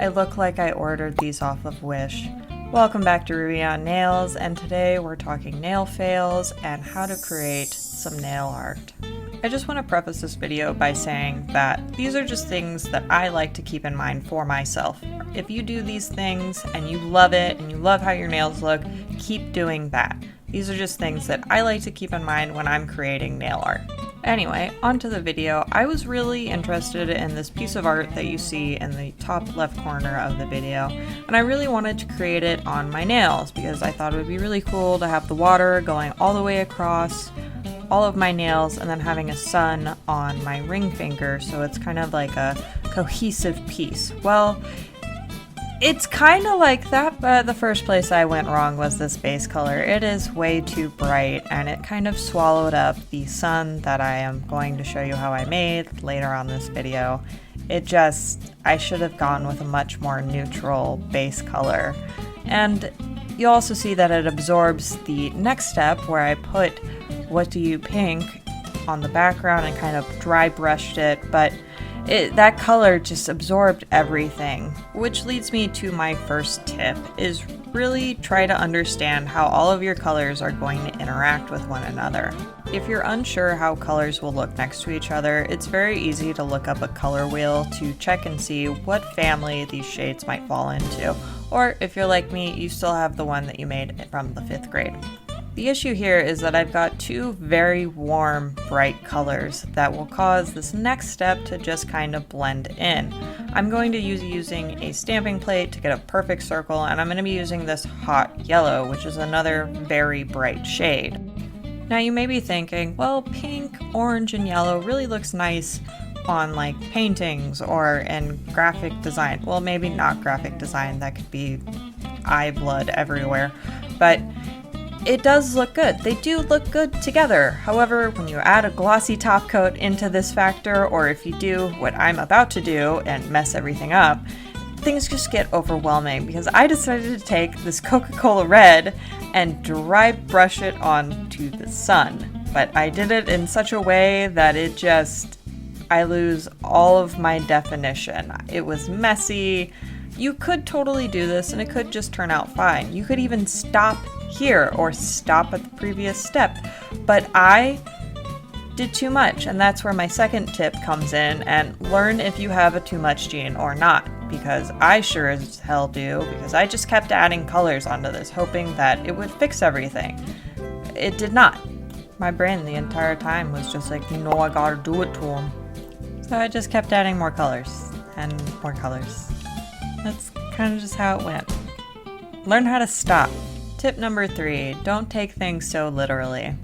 I look like I ordered these off of Wish. Welcome back to Ruby on Nails, and today we're talking nail fails and how to create some nail art. I just want to preface this video by saying that these are just things that I like to keep in mind for myself. If you do these things and you love it and you love how your nails look, keep doing that. These are just things that I like to keep in mind when I'm creating nail art. Anyway, onto the video. I was really interested in this piece of art that you see in the top left corner of the video, and I really wanted to create it on my nails because I thought it would be really cool to have the water going all the way across all of my nails and then having a sun on my ring finger, so it's kind of like a cohesive piece. Well, it's kind of like that, but the first place I went wrong was this base color. It is way too bright, and it kind of swallowed up the sun that I am going to show you how I made later on this video. I should have gone with a much more neutral base color. And you also see that it absorbs the next step where I put What Do You Pink on the background and kind of dry brushed it, but that color just absorbed everything. Which leads me to my first tip, is really try to understand how all of your colors are going to interact with one another. If you're unsure how colors will look next to each other, it's very easy to look up a color wheel to check and see what family these shades might fall into. Or if you're like me, you still have the one that you made from the 5th grade. The issue here is that I've got two very warm, bright colors that will cause this next step to just kind of blend in. I'm going to use using a stamping plate to get a perfect circle, and I'm going to be using this hot yellow, which is another very bright shade. Now you may be thinking, well, pink, orange, and yellow really looks nice on like paintings or in graphic design. Well, maybe not graphic design, that could be eye blood everywhere, but it does look good. They do look good together. However, when you add a glossy top coat into this factor, or if you do what I'm about to do and mess everything up, things just get overwhelming because I decided to take this Coca-Cola Red and dry brush it onto the sun. But I did it in such a way that I lose all of my definition. It was messy. You could totally do this and it could just turn out fine. You could even stop here or stop at the previous step, but I did too much, and that's where my second tip comes in, and learn if you have a too much gene or not, because I sure as hell do, because I just kept adding colors onto this hoping that it would fix everything. It did not. My brain the entire time was just like, you know, I gotta do it to him. So I just kept adding more colors and more colors. That's kind of just how it went. Learn how to stop. Tip number 3, don't take things so literally.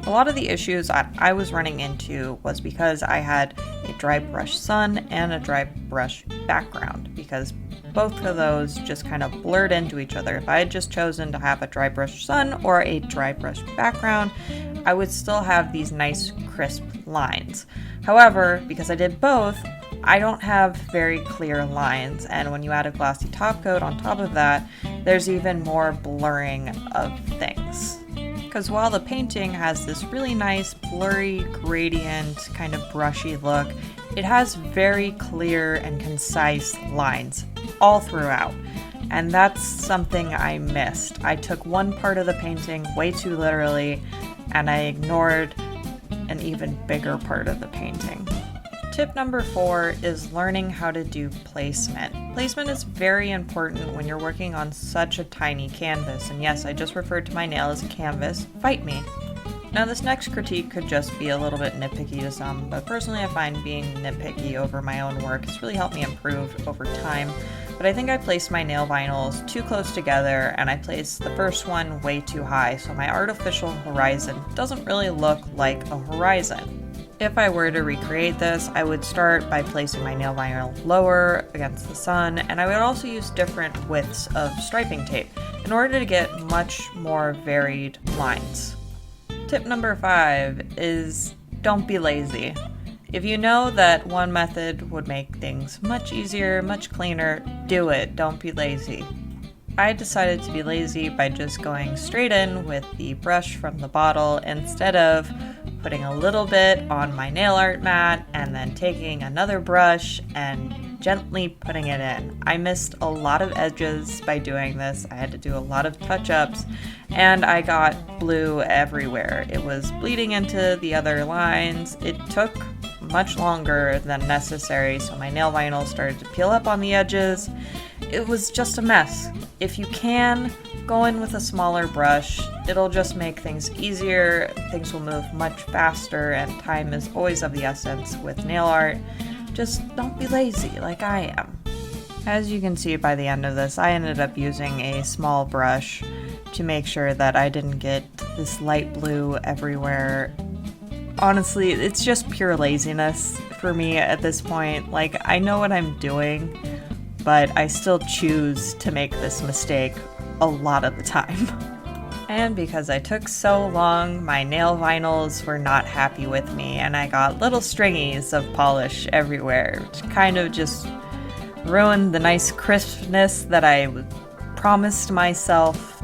A lot of the issues I was running into was because I had a dry brush sun and a dry brush background, because both of those just kind of blurred into each other. If I had just chosen to have a dry brush sun or a dry brush background, I would still have these nice crisp lines. However, because I did both, I don't have very clear lines, and when you add a glossy top coat on top of that, there's even more blurring of things. Because while the painting has this really nice blurry gradient kind of brushy look, it has very clear and concise lines all throughout, and that's something I missed. I took one part of the painting way too literally, and I ignored an even bigger part of the painting. Tip number 4 is learning how to do placement. Placement is very important when you're working on such a tiny canvas, and yes, I just referred to my nail as a canvas. Fight me. Now this next critique could just be a little bit nitpicky to some, but personally I find being nitpicky over my own work has really helped me improve over time. But I think I placed my nail vinyls too close together, and I placed the first one way too high, so my artificial horizon doesn't really look like a horizon. If I were to recreate this, I would start by placing my nail vinyl lower against the sun, and I would also use different widths of striping tape in order to get much more varied lines. Tip number 5 is don't be lazy. If you know that one method would make things much easier, much cleaner, do it. Don't be lazy. I decided to be lazy by just going straight in with the brush from the bottle instead of putting a little bit on my nail art mat and then taking another brush and gently putting it in. I missed a lot of edges by doing this. I had to do a lot of touch-ups, and I got blue everywhere. It was bleeding into the other lines. It took much longer than necessary, so my nail vinyl started to peel up on the edges. It was just a mess. If you can, go in with a smaller brush. It'll just make things easier. Things will move much faster, and time is always of the essence with nail art. Just don't be lazy like I am. As you can see by the end of this, I ended up using a small brush to make sure that I didn't get this light blue everywhere. Honestly, it's just pure laziness for me at this point. Like, I know what I'm doing, but I still choose to make this mistake a lot of the time. And because I took so long, my nail vinyls were not happy with me, and I got little stringies of polish everywhere, which kind of just ruined the nice crispness that I promised myself.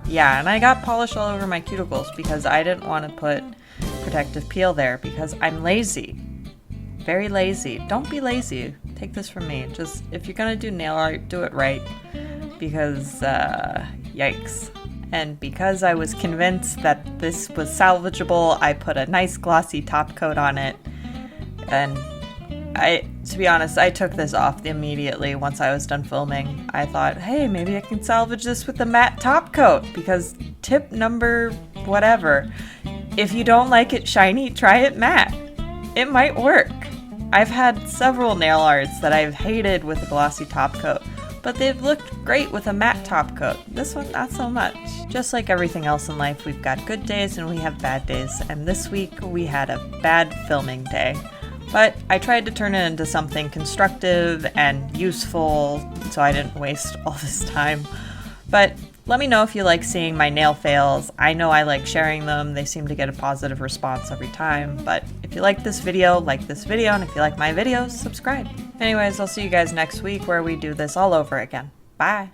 Yeah, and I got polish all over my cuticles because I didn't want to put protective peel there because I'm lazy. Very lazy. Don't be lazy. Take this from me. Just, if you're gonna do nail art, do it right. Because, yikes. And because I was convinced that this was salvageable, I put a nice glossy top coat on it. And to be honest, I took this off immediately once I was done filming. I thought, hey, maybe I can salvage this with the matte top coat, because tip number whatever. If you don't like it shiny, try it matte. It might work. I've had several nail arts that I've hated with a glossy top coat, but they've looked great with a matte top coat. This one, not so much. Just like everything else in life, we've got good days and we have bad days, and this week we had a bad filming day. But I tried to turn it into something constructive and useful, so I didn't waste all this time. But let me know if you like seeing my nail fails. I know I like sharing them. They seem to get a positive response every time. But if you like this video, and if you like my videos, subscribe. Anyways, I'll see you guys next week where we do this all over again. Bye!